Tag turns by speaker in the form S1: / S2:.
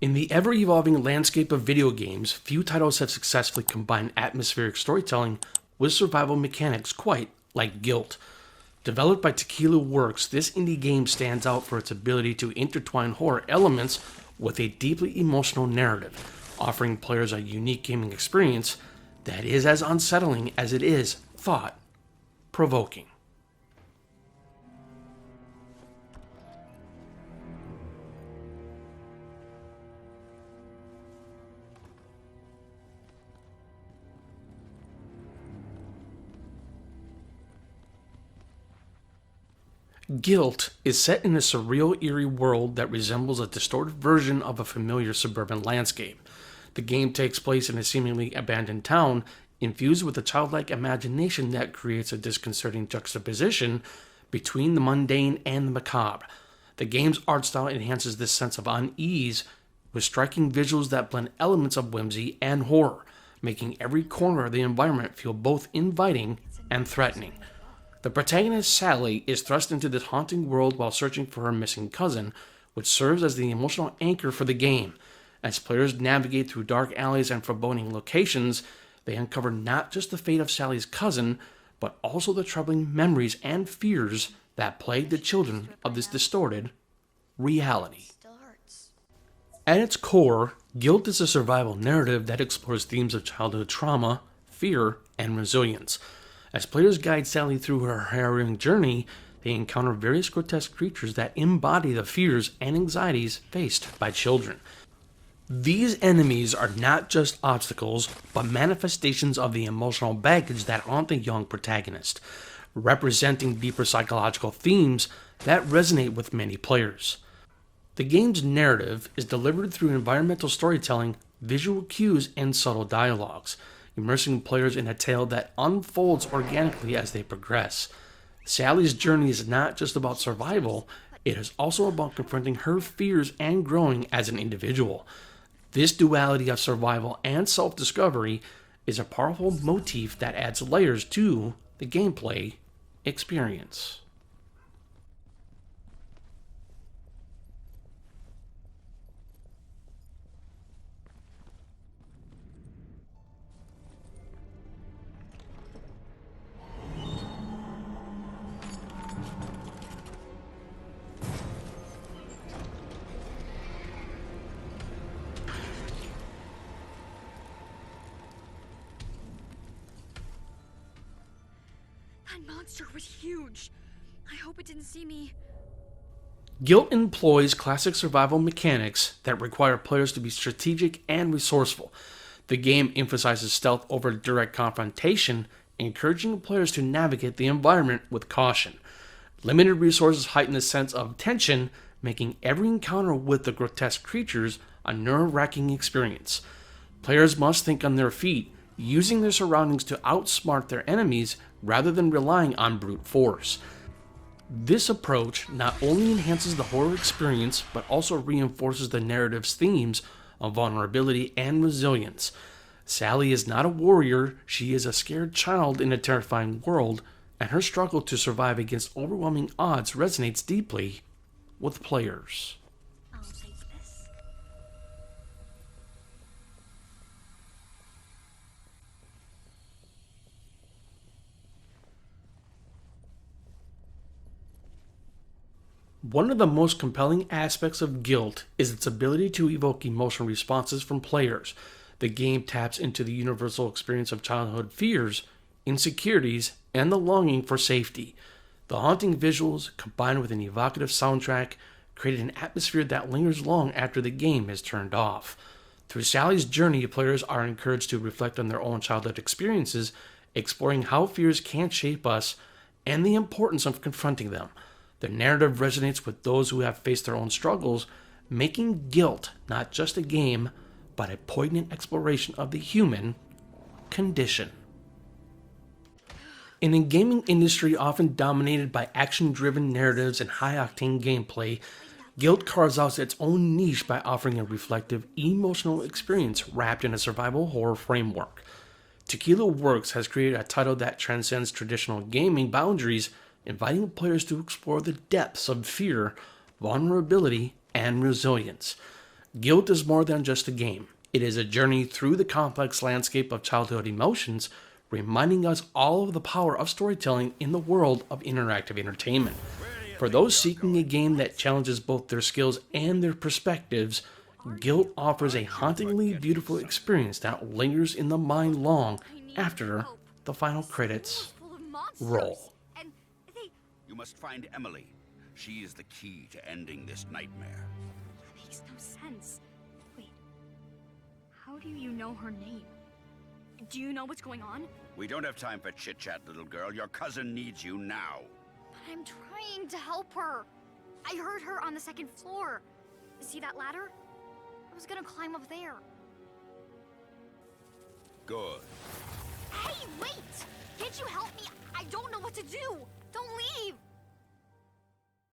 S1: In the ever-evolving landscape of video games, few titles have successfully combined atmospheric storytelling with survival mechanics quite like Gylt. Developed by Tequila Works, this indie game stands out for its ability to intertwine horror elements with a deeply emotional narrative, offering players a unique gaming experience that is as unsettling as it is thought-provoking. Gylt is set in a surreal, eerie world that resembles a distorted version of a familiar suburban landscape. The game takes place in a seemingly abandoned town, infused with a childlike imagination that creates a disconcerting juxtaposition between the mundane and the macabre. The game's art style enhances this sense of unease with striking visuals that blend elements of whimsy and horror, making every corner of the environment feel both inviting and threatening. The protagonist, Sally, is thrust into this haunting world while searching for her missing cousin, which serves as the emotional anchor for the game. As players navigate through dark alleys and foreboding locations, they uncover not just the fate of Sally's cousin, but also the troubling memories and fears that plague the children of this distorted reality. At its core, Gylt is a survival narrative that explores themes of childhood trauma, fear, and resilience. As players guide Sally through her harrowing journey, they encounter various grotesque creatures that embody the fears and anxieties faced by children. These enemies are not just obstacles, but manifestations of the emotional baggage that haunt the young protagonist, representing deeper psychological themes that resonate with many players. The game's narrative is delivered through environmental storytelling, visual cues, and subtle dialogues, immersing players in a tale that unfolds organically as they progress. Sally's journey is not just about survival, it is also about confronting her fears and growing as an individual. This duality of survival and self-discovery is a powerful motif that adds layers to the gameplay experience.
S2: That monster was huge. I hope it didn't see me.
S1: Gylt employs classic survival mechanics that require players to be strategic and resourceful. The game emphasizes stealth over direct confrontation, encouraging players to navigate the environment with caution. Limited resources heighten the sense of tension, making every encounter with the grotesque creatures a nerve-wracking experience. Players must think on their feet, using their surroundings to outsmart their enemies rather than relying on brute force. This approach not only enhances the horror experience, but also reinforces the narrative's themes of vulnerability and resilience. Sally is not a warrior, she is a scared child in a terrifying world, and her struggle to survive against overwhelming odds resonates deeply with players.
S2: I'll take this.
S1: One of the most compelling aspects of Gylt is its ability to evoke emotional responses from players. The game taps into the universal experience of childhood fears, insecurities, and the longing for safety. The haunting visuals, combined with an evocative soundtrack, create an atmosphere that lingers long after the game is turned off. Through Sally's journey, players are encouraged to reflect on their own childhood experiences, exploring how fears can shape us and the importance of confronting them. The narrative resonates with those who have faced their own struggles, making Gylt not just a game, but a poignant exploration of the human condition. In a gaming industry often dominated by action-driven narratives and high-octane gameplay, Gylt carves out its own niche by offering a reflective, emotional experience wrapped in a survival horror framework. Tequila Works has created a title that transcends traditional gaming boundaries, inviting players to explore the depths of fear, vulnerability, and resilience. Guilt is more than just a game. It is a journey through the complex landscape of childhood emotions, reminding us all of the power of storytelling in the world of interactive entertainment. For those seeking a game that challenges both their skills and their perspectives, Guilt offers a hauntingly beautiful experience that lingers in the mind long after the final credits roll.
S2: And they
S3: You must find Emily. She is the key to ending this nightmare.
S2: makes no sense. Wait. How do you know her name? Do you know what's going on?
S3: We don't have time for chit-chat, little girl. Your cousin needs you now.
S2: But I'm trying to help her. I heard her on the second floor. See that ladder? I was gonna climb up there.
S3: Good.
S2: Hey, wait! Can't you help me? I don't know what to do. Don't leave.